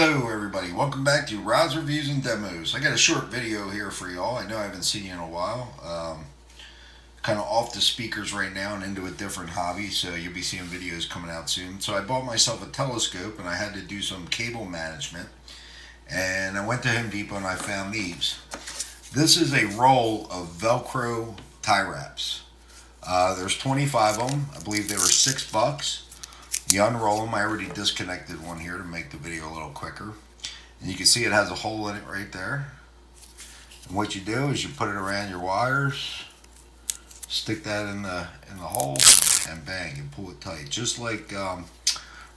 Hello everybody, welcome back to Rod's Reviews and Demos. I got a short video here for y'all. I know I haven't seen you in a while. Kind of off the speakers right now and into a different hobby, so you'll be seeing videos coming out soon. So I bought myself a telescope and I had to do some cable management. And I went to Home Depot and I found these. This is a roll of Velcro tie wraps. There's 25 of them. I believe they were $6. You unroll them. I already disconnected one here to make the video a little quicker. And you can see it has a hole in it right there. And what you do is you put it around your wires, stick that in the hole, and bang, you pull it tight. Just like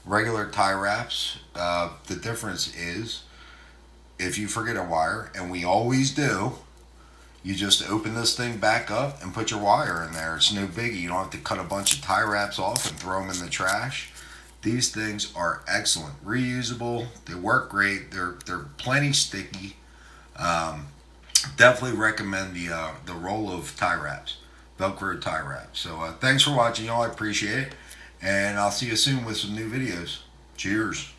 regular tie wraps. The difference is if you forget a wire, and we always do, you just open this thing back up and put your wire in there. It's no biggie. You don't have to cut a bunch of tie wraps off and throw them in the trash. These things are excellent, reusable. They work great. They're plenty sticky. Definitely recommend the roll of tie wraps, Velcro tie wraps. So thanks for watching, y'all. I appreciate it, and I'll see you soon with some new videos. Cheers.